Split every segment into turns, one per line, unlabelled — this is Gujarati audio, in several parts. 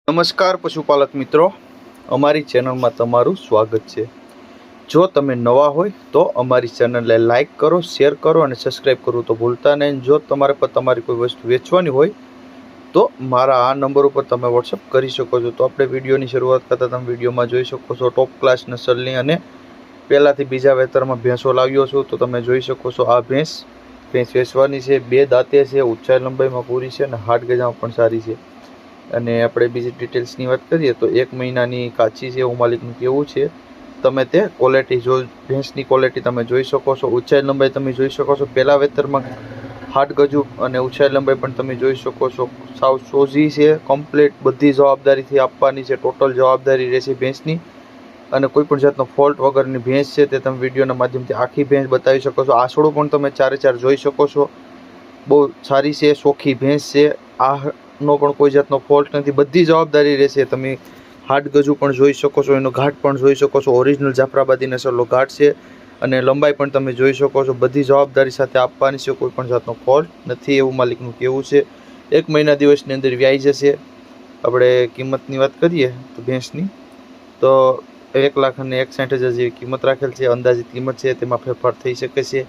નમસ્કાર પશુપાલક મિત્રો, અમારી ચેનલમાં તમારું સ્વાગત છે। જો તમે નવા હોય તો અમારી ચેનલને લાઇક કરો, શેર કરો અને સબસ્ક્રાઈબ કરવું તો ભૂલતા નહીં। જો તમારે પર તમારી કોઈ વસ્તુ વેચવાની હોય તો મારા આ નંબર ઉપર તમે વોટ્સઅપ કરી શકો છો। તો આપણે વિડીયોની શરૂઆત કરતાં તમે વિડીયોમાં જોઈ શકો છો ટોપ ક્લાસ નસલની અને પહેલાંથી બીજા વેતરમાં ભેંસો લાવ્યો છું। તો તમે જોઈ શકો છો આ ભેંસ વેચવાની છે। 2 દાંતે છે, ઊંચાઈ લંબાઈમાં પૂરી છે અને હાડ ગજામાં પણ સારી છે। અને આપણે બીજી ડિટેલ્સની વાત કરીએ તો 1 મહિનાની કાચી છે એવું માલિકનું કહેવું છે। તમે તે ક્વોલિટી જો ભેંસની ક્વોલિટી તમે જોઈ શકો છો, ઊંચાઈ લંબાઈ તમે જોઈ શકો છો, પહેલા વેતરમાં હાડ ગજુ અને ઊંચાઈ લંબાઈ પણ તમે જોઈ શકો છો। સાવ સોજી છે, કમ્પ્લીટ બધી જવાબદારીથી આપવાની છે, ટોટલ જવાબદારી રહેશે ભેંસની અને કોઈ પણ જાતનો ફોલ્ટ વગરની ભેંસ છે તે તમે વિડીયોના માધ્યમથી આખી ભેંસ બતાવી શકો છો। આંસળું પણ તમે 4 જોઈ શકો છો, બહુ સારી છે, ચોખ્ખી ભેંસ છે। નો પણ કોઈ જાતનો ફોલ્ટ નથી, બધી જવાબદારી રહેશે। તમે હાડ ગજુ પણ જોઈ શકો છો, એનો ઘાટ પણ જોઈ શકો છો, ઓરિજિનલ જાફરાબાદી નસલનો ઘાટ છે અને લંબાઈ પણ તમે જોઈ શકો છો, બધી જવાબદારી સાથે આપવાની છે, કોઈ પણ જાતનો ફોલ્ટ નથી એવું માલિકનું કહેવું છે। 1 મહિના દિવસની અંદર વ્યાઈ જશે। આપણે કિંમતની વાત કરીએ તો ભેંસની તો 1,61,60,000 જેવી કિંમત રાખેલ છે, અંદાજિત કિંમત છે, તેમાં ફેરફાર થઈ શકે છે।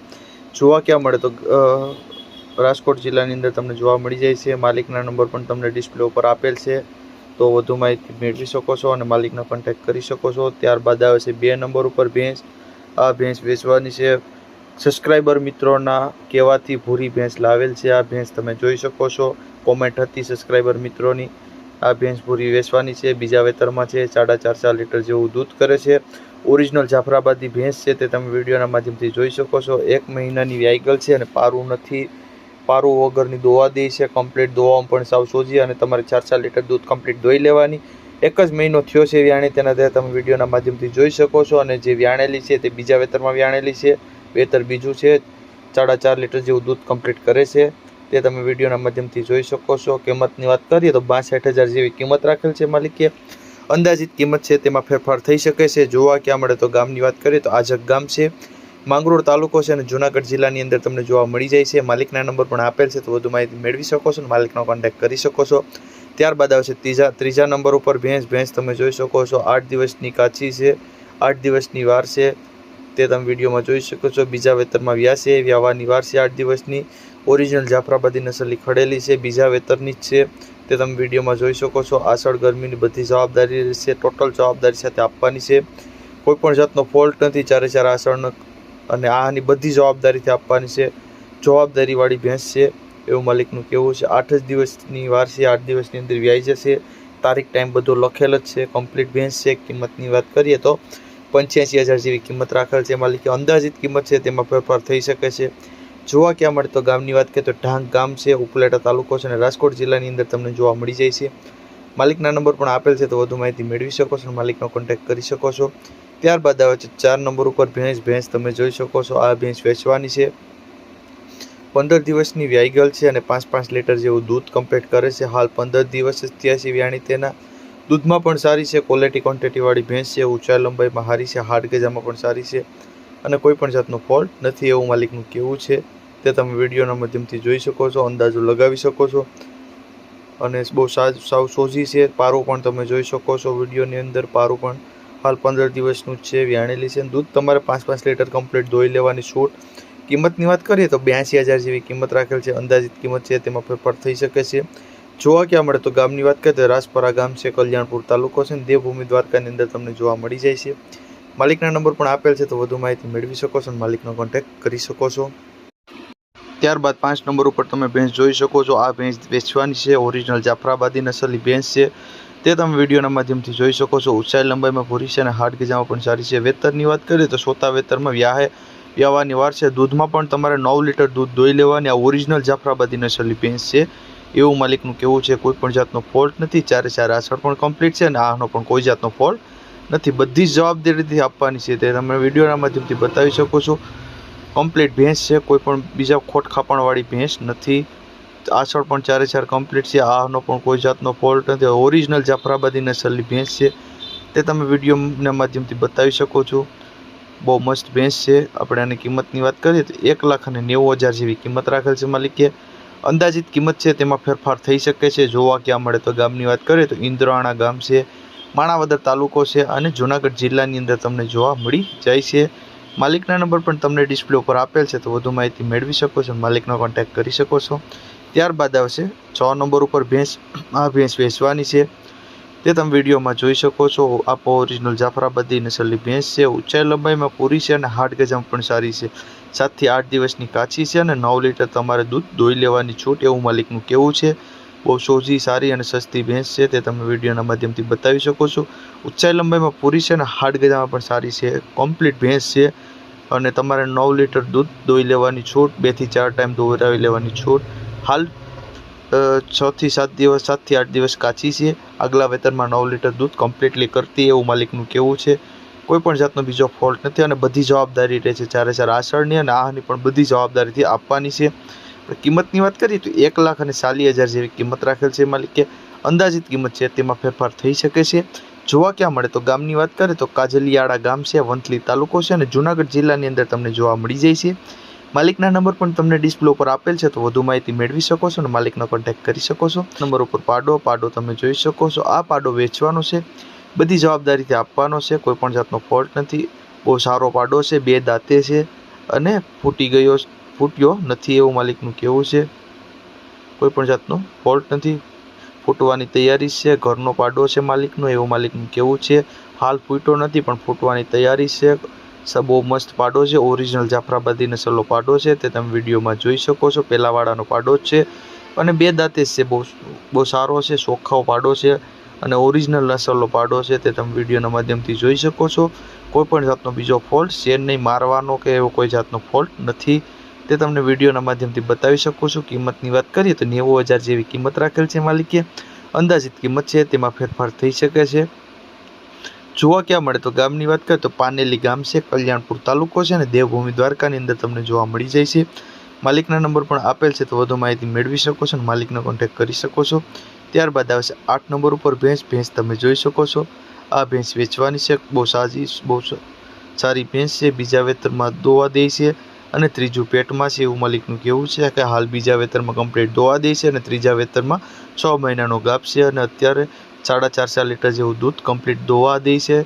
જોવા ક્યાં મળે તો રાજકોટ જિલ્લાની અંદર તમને જોવા મળી જાય છે। માલિકના નંબર પણ તમને ડિસ્પ્લે ઉપર આપેલ છે, તો વધુ માહિતી મેળવી શકો છો અને માલિકનો કોન્ટેક્ટ કરી શકો છો। ત્યારબાદ આવે છે 2 નંબર ઉપર ભેંસ। આ ભેંસ વેચવાની છે, સબસ્ક્રાઈબર મિત્રોના કહેવાથી ભૂરી ભેંસ લાવેલ છે। આ ભેંસ તમે જોઈ શકો છો, કોમેન્ટ હતી સબસ્ક્રાઈબર મિત્રોની। આ ભેંસ ભૂરી વેચવાની છે, બીજા વેતરમાં છે, 4.5 લીટર જેવું દૂધ કરે છે, ઓરિજિનલ જાફરાબાદી ભેંસ છે, તે તમે વિડીયોના માધ્યમથી જોઈ શકો છો। 1 મહિનાની વ્યાઈગલ છે અને પારું નથી, પારું વગરની દોવા દે છે, કમ્પ્લીટ દોવામાં પણ સાવ સોજી અને તમારે 4 લીટર દૂધ કમ્પ્લીટ દોઈ લેવાની। 1 જ મહિનો થયો છે વ્યાણી, તેના તમે વિડીયોના માધ્યમથી જોઈ શકો છો અને જે વ્યાણેલી છે તે બીજા વેતરમાં વ્યાણેલી છે, વેતર બીજું છે, 4.5 લીટર જેવું દૂધ કમ્પ્લીટ કરે છે, તે તમે વિડીયોના માધ્યમથી જોઈ શકો છો। કિંમતની વાત કરીએ તો 62,000 જેવી કિંમત રાખેલ છે માલિકે, અંદાજિત કિંમત છે તેમાં ફેરફાર થઈ શકે છે। જોવા ક્યાં મળે તો ગામની વાત કરીએ તો આજક ગામ છે, માંગરોળ તાલુકો છે અને જૂનાગઢ જિલ્લાની અંદર તમને જોવા મળી જાય છે। માલિકના નંબર પણ આપેલ છે, તો વધુ માહિતી મેળવી શકો છો અને માલિકનો કોન્ટેક્ટ કરી શકો છો। ત્યારબાદ આવશે ત્રીજા નંબર ઉપર ભેંસ તમે જોઈ શકો છો, 8 દિવસની કાચી છે, 8 દિવસની વાર છે, તે તમે વિડીયોમાં જોઈ શકો છો। બીજા વેતરમાં વ્યાસે, વ્યાવાની વાર છે 8 દિવસની, ઓરિજિનલ જાફરાબાદી નસલની ખડેલી છે, બીજા વેતરની જ છે, તે તમે વિડીયોમાં જોઈ શકો છો। આસળ ગરમીની બધી જવાબદારી રહેશે, ટોટલ જવાબદારી સાથે આપવાની છે, કોઈ પણ જાતનો ફોલ્ટ નથી, 4 આસળનો અને આની બધી જવાબદારીથી આપવાની છે, જવાબદારીવાળી ભેંસ છે એવું માલિકનું કહેવું છે। 8 જ દિવસની વાર છે, 8 દિવસની અંદર વ્યાઈ જશે, તારીખ ટાઈમ બધો લખેલ જ છે, કમ્પ્લીટ ભેંસ છે। કિંમતની વાત કરીએ તો 85,000 જેવી કિંમત રાખેલ છે માલિકે, અંદાજિત કિંમત છે તેમાં ફેરફાર થઈ શકે છે। જોવા ક્યાં મળે તો ગામની વાત કરીએ તો ઢાંક ગામ છે, ઉપલેટા તાલુકો છે અને રાજકોટ જિલ્લાની અંદર તમને જોવા મળી જાય છે। માલિકના નંબર પણ આપેલ છે, તો વધુ માહિતી મેળવી શકો છો અને માલિકનો કોન્ટેક્ટ કરી શકો છો। ત્યારબાદ આવે છે 4 નંબર ઉપર ભેંસ તમે જોઈ શકો છો, આ ભેંસ વેચવાની છે, 15 દિવસની વ્યાઈગલ છે અને 5 લીટર જેવું દૂધ કમ્પ્લીટ કરે છે। હાલ 15 દિવસ જ થયા છે વ્યાણી, તેના દૂધમાં પણ સારી છે, ક્વોલિટી ક્વોન્ટિટીવાળી ભેંસ છે, ઊંચાઈ લંબાઈમાં સારી છે, હાડ ગજામાં પણ સારી છે અને કોઈ પણ જાતનો ફોલ્ટ નથી એવું માલિકનું કહેવું છે, તે તમે વિડીયોના માધ્યમથી જોઈ શકો છો, અંદાજો લગાવી શકો છો અને બહુ સાવ સોજી છે। પારું પણ તમે જોઈ શકો છો વિડીયોની અંદર, પારું પણ હાલ 15 દિવસનું જ છે, વ્યાણેલી છે, દૂધ તમારે 5 લીટર કમ્પ્લીટ દોઈ લેવાની છૂટ। કિંમતની વાત કરીએ તો 82,000 જેવી કિંમત રાખેલ છે, અંદાજિત કિંમત છે તેમાં ફેરફાર થઈ શકે છે। જોવા ક્યાં મળે તો ગામની વાત કરીએ તો રાજપરા ગામ છે, કલ્યાણપુર તાલુકો છે, દેવભૂમિ દ્વારકાની અંદર તમને જોવા મળી જાય છે। માલિકના નંબર પણ આપેલ છે, તો વધુ માહિતી મેળવી શકો છો અને માલિકનો કોન્ટેક્ટ કરી શકો છો। ત્યારબાદ 5 નંબર ઉપર તમે ભેંસ જોઈ શકો છો, આ ભેંસ વેચવાની છે, ઓરિજિનલ જાફરાબાદી નસલની ભેંસ છે, તે તમે વિડીયોના માધ્યમથી જોઈ શકો છો। ઊંચાઈ લંબાઈમાં પૂરી છે અને હાડ ગજામાં પણ સારી છે। વેતરની વાત કરીએ તો ચોથા વેતરમાં વ્યાવાની વાર છે, દૂધમાં પણ તમારે 9 લીટર દૂધ દોઈ લેવાની। આ ઓરિજિનલ જાફરાબાદી નસલની ભેંસ છે એવું માલિકનું કહેવું છે, કોઈ પણ જાતનો ફોલ્ટ નથી, 4 આસળ પણ કમ્પ્લીટ છે અને આનો પણ કોઈ જાતનો ફોલ્ટ નથી, બધી જ જવાબદારીથી આપવાની છે, તે તમે વિડીયોના માધ્યમથી બતાવી શકો છો। કમ્પ્લીટ ભેંસ છે, કોઈ પણ બીજા ખોટ ખાપણવાળી ભેંસ નથી, આસળ પણ 4 કમ્પ્લીટ છે, આનો પણ કોઈ જાતનો ફોલ્ટ નથી, ઓરિજિનલ જાફરાબાદી નસલની ભેંસ છે, તે તમે વિડીયોના માધ્યમથી બતાવી શકો છો। બહુ મસ્ત ભેંસ છે। આપણે આની કિંમતની વાત કરીએ તો 1,90,000 જેવી કિંમત રાખેલ છે માલિકે, અંદાજિત કિંમત છે તેમાં ફેરફાર થઈ શકે છે। જોવા ક્યાં મળે તો ગામની વાત કરીએ તો ઇન્દ્રાણા ગામ છે, માણાવદર તાલુકો છે અને જૂનાગઢ જિલ્લાની અંદર તમને જોવા મળી જાય છે। માલિકના નંબર પણ તમને ડિસ્પ્લે ઉપર આપેલ છે, તો વધુ માહિતી મેળવી શકો છો, માલિકનો કોન્ટેક્ટ કરી શકો છો। ત્યારબાદ આવશે 6 નંબર ઉપર ભેંસ। આ ભેંસ વેચવાની છે તે તમે વિડીયોમાં જોઈ શકો છો। આપો ઓરિજિનલ જાફરાબાદી નસલની ભેંસ છે, ઊંચાઈ લંબાઈમાં પૂરી છે અને હાડ ગજામ પણ સારી છે। 7 થી 8 દિવસની કાચી છે અને 9 લીટર તમારે દૂધ દોઈ લેવાની છૂટ એવું માલિકનું કહેવું છે। બહુ સોજી સારી અને સસ્તી ભેંસ છે તે તમે વિડીયોના માધ્યમથી બતાવી શકો છો। ઊંચાઈ લંબાઈમાં પૂરી છે અને હાડ ગજામાં પણ સારી છે, કમ્પ્લીટ ભેંસ છે અને તમારે 9 લીટર દૂધ દોઈ લેવાની છૂટ, 2 થી 4 ટાઈમ દોરાવી લેવાની છૂટ। હાલ 6 થી 7 દિવસ 7 થી 8 દિવસ કાચી છે, આગલા વેતરમાં 9 લીટર દૂધ કમ્પ્લીટલી કરતી એવું માલિકનું કહેવું છે। કોઈ પણ જાતનો બીજો ફોલ્ટ નથી અને બધી જવાબદારી રહે છે 4 આષાઢની અને આની પણ બધી જવાબદારીથી આપવાની છે। કિંમતની વાત કરીએ તો 1,40,000 જેવી કિંમત રાખેલ છે માલિકે। અંદાજિત કિંમત છે તેમાં ફેરફાર થઈ શકે છે। જોવા ક્યાં મળે તો ગામની વાત કરીએ તો કાજલિયાળા ગામ છે, વંથલી તાલુકો છે અને જૂનાગઢ જિલ્લાની અંદર તમને જોવા મળી જાય છે। માલિકના નંબર પણ તમને ડિસ્પ્લે ઉપર આપેલ છે, તો વધુ માહિતી મેળવી શકો છો અને માલિકનો કોન્ટેક્ટ કરી શકો છો। નંબર ઉપર પાડો તમે જોઈ શકો છો। આ પાડો વેચવાનો છે, બધી જવાબદારીથી આપવાનો છે, કોઈ પણ જાતનો ફોલ્ટ નથી, બહુ સારો પાડો છે, 2 દાંતે છે અને ફૂટ્યો નથી એવું માલિકનું કહેવું છે। કોઈ પણ જાતનો ફોલ્ટ નથી, ફૂટવાની તૈયારી છે, ઘરનો પાડો છે માલિકનો એવું માલિકનું કહેવું છે। હાલ ફૂટ્યો નથી પણ ફૂટવાની તૈયારી છે, બહુ મસ્ત પાડો છે, ઓરિજિનલ જાફરાબાદી નસલનો પાડો છે તે તમે વિડીયોમાં જોઈ શકો છો। પહેલાવાળાનો પાડો જ છે અને 2 દાંતે છે, બહુ સારો છે, ચોખ્ખાઓ પાડો છે અને ઓરિજિનલ નસલનો પાડો છે તે તમે વિડીયોના માધ્યમથી જોઈ શકો છો। કોઈ પણ જાતનો બીજો ફોલ્ટ છે નહીં, મારવાનો કે એવો કોઈ જાતનો ફોલ્ટ નથી તે તમને વિડીયોના માધ્યમથી બતાવી શકો છો। કિંમતની વાત કરીએ તો 90,000 જેવી કિંમત રાખેલ છે માલિકે। અંદાજિત કિંમત છે તેમાં ફેરફાર થઈ શકે છે। જોવા ક્યાં મળે તો ગામની વાત કરીએ તો પાનેલી ગામ છે, કલ્યાણપુર તાલુકો છે અને દેવભૂમિ દ્વારકાની અંદર તમને જોવા મળી જાય છે। માલિકના નંબર પણ આપેલ છે, તો વધુ માહિતી મેળવી શકો છો અને માલિકનો કોન્ટેક્ટ કરી શકો છો। ત્યારબાદ આવશે 8 નંબર ઉપર ભેંસ તમે જોઈ શકો છો। આ ભેંસ વેચવાની છે, બહુ સારી ભેંસ છે, બીજા વેતરમાં દોવા દે છે અને ત્રીજું પેટમાં છે એવું માલિકનું કહેવું છે કે હાલ બીજા વેતરમાં કમ્પ્લીટ દોવા દે છે અને ત્રીજા વેતરમાં 6 મહિનાનો ગાપ છે અને અત્યારે 4.5 લીટર જેવું દૂધ કમ્પ્લીટ દોવા દે છે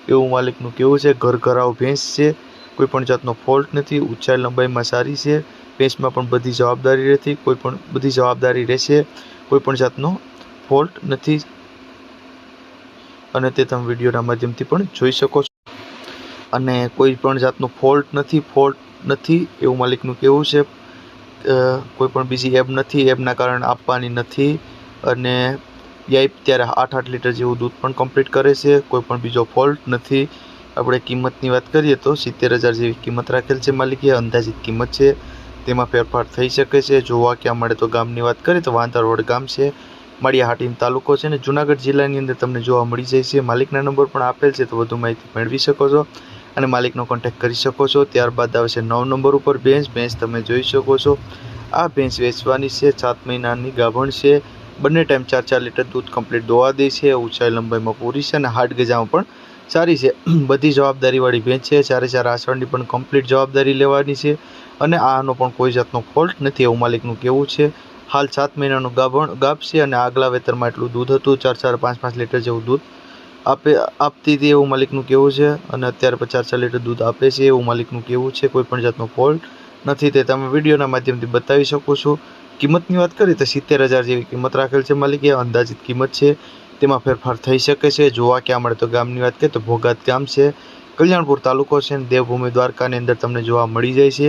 એવું માલિકનું કહેવું છે। ઘરાવ ભેંસ છે, કોઈ પણ જાતનો ફોલ્ટ નથી, ઊંચાઈ લંબાઈમાં સારી છે, ભેંસમાં પણ બધી જવાબદારી રહેશે, કોઈ પણ જાતનો ફોલ્ટ નથી અને તે તમે વિડીયોના માધ્યમથી પણ જોઈ શકો છો અને કોઈ પણ જાતનો ફોલ્ટ નથી એવું માલિકનું કહેવું છે। કોઈ પણ બીજી એબ નથી, એબના કારણે આપવાની નથી અને ગાય ત્યારે 8 લીટર જેવું દૂધ પણ કમ્પ્લીટ કરે છે, કોઈ પણ બીજો ફોલ્ટ નથી। આપણે કિંમતની વાત કરીએ તો 70,000 જેવી કિંમત રાખેલ છે માલિકે। અંદાજિત કિંમત છે તેમાં ફેરફાર થઈ શકે છે। જોવા ક્યાં મળે તો ગામની વાત કરીએ તો વાંધારવડ ગામ છે, માળિયાહાટી તાલુકો છે અને જૂનાગઢ જિલ્લાની અંદર તમને જોવા મળી જાય છે। માલિકના નંબર પણ આપેલ છે, તો વધુ માહિતી મેળવી શકો છો અને માલિકનો કોન્ટેક્ટ કરી શકો છો। ત્યારબાદ આવશે 9 નંબર ઉપર ભેંસ તમે જોઈ શકો છો। આ ભેંસ વેચવાની છે, 7 મહિનાની ગાભણ છે, બંને ટાઈમ 4 લીટર દૂધ કમ્પ્લીટ દોવા દે છે, ઊંચાઈ લંબાઈમાં પૂરી છે અને હાડ ગજામાં પણ સારી છે, બધી જવાબદારીવાળી ભેંસ છે। 4 આષાઢની પણ કમ્પ્લીટ જવાબદારી લેવાની છે અને આનો પણ કોઈ જાતનો ફોલ્ટ નથી એવું માલિકનું કહેવું છે। હાલ 7 મહિનાનું ગાભ છે અને આગલા વેતરમાં એટલું દૂધ હતું, 4 5 લીટર જેવું દૂધ આપતી હતી એવું માલિકનું કહેવું છે અને અત્યારે 4 લીટર દૂધ આપે છે એવું માલિકનું કહેવું છે। કોઈ પણ જાતનો ફોલ્ટ નથી તે તમે વિડીયોના માધ્યમથી બતાવી શકો છો। કિંમતની વાત કરીએ તો 70,000 જેવી કિંમત રાખેલ છે માલિકે। અંદાજિત કિંમત છે તેમાં ફેરફાર થઈ શકે છે। જોવા ક્યાં મળે તો ગામની વાત કરીએ તો ભોગાત ગામ છે, કલ્યાણપુર તાલુકો છે અને દેવભૂમિ દ્વારકાની અંદર તમને જોવા મળી જાય છે।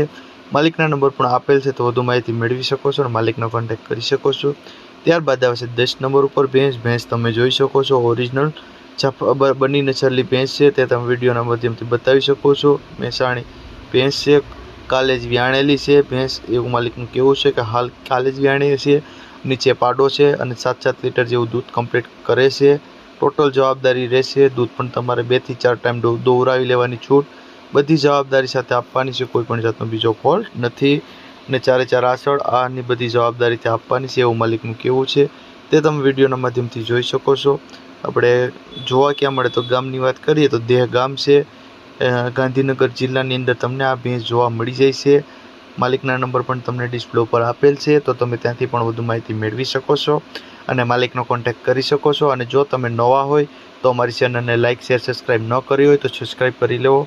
માલિકના નંબર પણ આપેલ છે, તો વધુ માહિતી મેળવી શકો છો અને માલિકનો કોન્ટેક્ટ કરી શકો છો। ત્યારબાદ આવશે 10 નંબર ઉપર ભેંસ તમે જોઈ શકો છો, ઓરિજિનલ બની નસલની ભેંસ છે તે તમે વિડીયોના માધ્યમથી બતાવી શકો છો। મહેસાણી ભેંસ છે, કાલે જ વ્યાણેલી છે ભેંસ એવું માલિકનું કહેવું છે કે હાલ કાલે જ વ્યાણી છે, નીચે પાડો છે અને 7 લીટર જેવું દૂધ કમ્પ્લીટ કરે છે, ટોટલ જવાબદારી રહેશે, દૂધ પણ તમારે 2 થી 4 ટાઈમ દોવરાવી લેવાની છૂટ, બધી જવાબદારી સાથે આપવાની છે, કોઈ પણ જાતનો બીજો ફોલ્ટ નથી ને 4 આષાઢ આની બધી જવાબદારીથી આપવાની છે એવું માલિકનું કહેવું છે તે તમે વિડીયોના માધ્યમથી જોઈ શકો છો। આપણે જોવા ક્યાં મળે તો ગામની વાત કરીએ તો દેહ ગામ છે, ગાંધીનગર જિલ્લાની અંદર તમને આ ભેંસ જોવા મળી જાય છે। માલિકના નંબર પણ તમને ડિસ્પ્લે ઉપર આપેલ છે, તો તમે ત્યાંથી પણ વધુ માહિતી મેળવી શકો છો અને માલિકનો કોન્ટેક્ટ કરી શકો છો. અને જો તમે નવા હોય તો અમારી ચેનલને લાઇક, શેર, સબસ્ક્રાઈબ ન કરી હોય તો સબસ્ક્રાઈબ કરી લેવો.